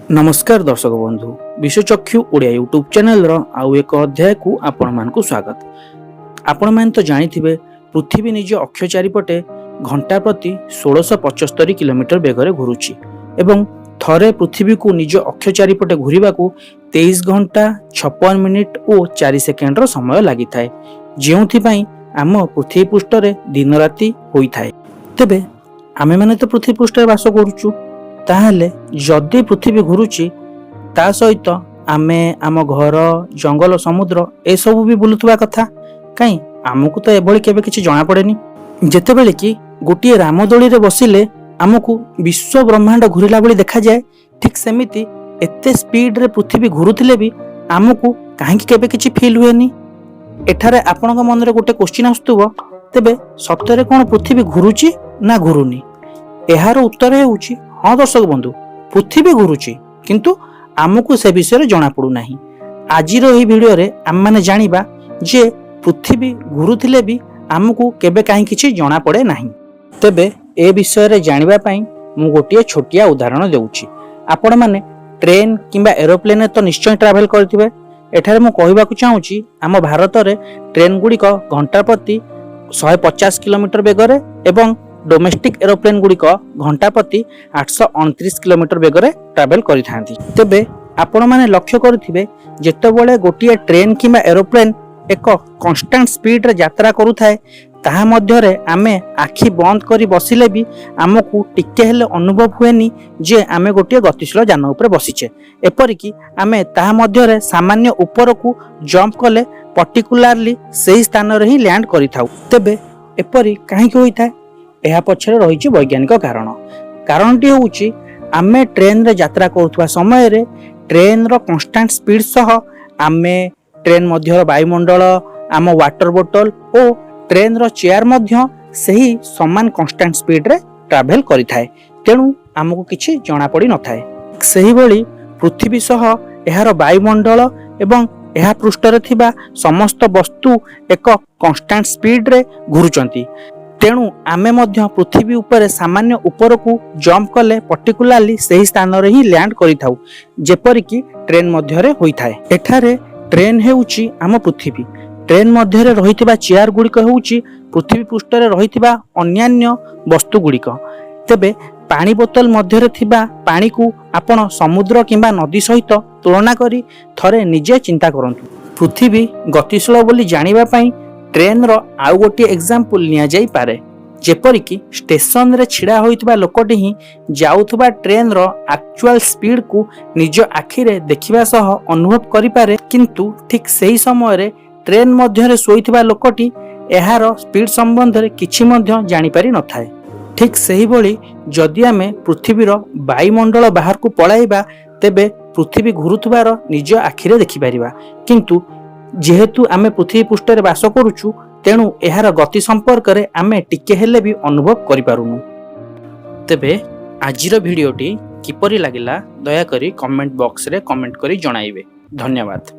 नमस्कार दर्शक बंधु विश्वचक्षु ओडिया यूट्यूब चैनल आउ एक अध्याय को आपण मानकु स्वागत। आपण मान तो जानिथिबे पृथ्वी निज अक्ष चारिपटे घंटा प्रति 1675 किलोमीटर बेगरे घुरुची एवं थरे पृथ्वी को निज अक्ष चारिपटे घुरिबा को 23 घंटा 56 मिनिट और 4 सेकेंड समय लागि थाए, जेउथि पई आम पृथ्वी पृष्ठ रे दिन राति होई थाए। तेबे आमे माने तो पृथ्वी पृष्ठ रे वास करूचु, ताहले जदि पृथ्वी घुरुची ता सहित आमे आम घर जंगल समुद्र ए सब भी बुलुथुवा कथा। कहीं आमको तो एभली केबे किछि जणा पड़ेनी। जेतेबेले कि गोटे रामदोली रे बसिले आमको विश्व ब्रह्मांड घुरिला भली देखा जाए, ठीक सेमिति एते स्पीड रे पृथ्वी घुरुथिले भी आमको काहे केबे किछि फील हुएनी। एठारे आपनका मन रे गोटे क्वेश्चन आस्तुबो, तेबे सप्तरे कोन पृथ्वी घुरुची ना घुरुनी? एहार उत्तर हेउची हाँ दर्शक बंधु, पृथ्वी घुरुची किंतु आमको से विषय जना पड़ू नाही। आजिर एही वीडियो रे आम माने जानिबा जे पृथ्वी घुरुथिले भी आमको केबे काहे किछि जणा पड़े नाही। तेबे ए विषय रे जानिबा पई मु गोटिए छोटिया उदाहरण देउची। आपण माने ट्रेन किंबा एरोप्लेन तो निश्चय ट्रैवल करथिबे। एठारे मु कहिबाकू चाहूची आम भारत रे ट्रेन गुडी को घंटा प्रति 150 किलोमीटर बेगरे एवं डोमेस्टिक एरोप्लेन गुडी को घंटा प्रति 829 किलोमीटर बेगरे ट्रैवल करि थांती। तेबे आपण माने लक्ष्य करथिबे जेतेबेले गोटिए ट्रेन किंबा एरोप्लेन एक कांस्टेंट स्पीड रे यात्रा करू थाए, ताहा मध्य रे आमे आखि बंद करी बसिले भी आमको टिके हेले अनुभव हुएनी जे आमे गोटिए गतिशील यान ऊपर बसिचे। एपरि कि आमे ताहा मध्य रे सामान्य ऊपर को जंप कले पर्टिकुलरली सेही स्थान रे ही लैंड करि थाउ। तेबे एपरि काहे होई थाए? एहा पछरे रहिछि वैज्ञानिक कारणटी होउछि आमे ट्रेन रे यात्रा करुवा समय रे ट्रेन रो कांस्टेंट स्पीड सह आमे ट्रेन मध्य वायुमंडल आम वाटर बोतल और ट्रेन रो चेयर मध्य सही समान कांस्टेंट स्पीड रे ट्रैवल करि थाए, तेणु आमको किछि जणा पड़ी न थाए। सही भली पृथ्वी सह एहार वायुमंडल एवं एहा पृष्ठ रे थिबा समस्त वस्तु एक कांस्टेंट स्पीड रे घुरुचंती, तेणु आमे मध्य पृथ्वी ऊपर सामान्य ऊपर को जंप कले पर्टिकुलरली सही स्थान रे ही लैंड करि थाउ, जेपरि कि ट्रेन मध्य रे होई थाए। एठारे ट्रेन हेउची आम पृथ्वी, ट्रेन मध्य रे रहितबा चेयर गुडी को हेउची पृथ्वी पृष्ठ रे रहितबा अन्यान्य वस्तु गुडी को। तेबे पानी बोतल मध्य रे थिबा पानी को आपण समुद्र किंबा नदी सहित तुलना करी थरे निजे चिंता करंतु। पृथ्वी गतिशील बोली जानिबा पई ट्रेन रो आउ गोटे एग्जांपल निया जाई पारे, जेपरि कि स्टेशन रे छिड़ा होइतबा लोकटी ही जाउथबा ट्रेन रो एक्चुअल स्पीड को निज आखि रे देखिबा सह अनुभव करि पारे, किंतु ठीक सही समय रे ट्रेन मध्य रे सोइतबा लोकटी एहार स्पीड संबंध रे किछि मध्य जानि पारि न थाए। ठीक सही भली जदि आमे पृथ्वी रो वायुमंडल बाहर को पळाइबा, तेबे पृथ्वी घुरुथबार निज आखि रे देखि पारिबा, किंतु जेहेतु आमे पृथ्वी पृष्ठ रे वास करूछु, तेणु एहार गति संपर्क रे आमे टिके हेले भी अनुभव करि पारुनु। तेबे आजिर भिडियोटी किपरि लागिला दया करी कमेंट बॉक्स रे कमेंट करी जणाइबे। धन्यवाद।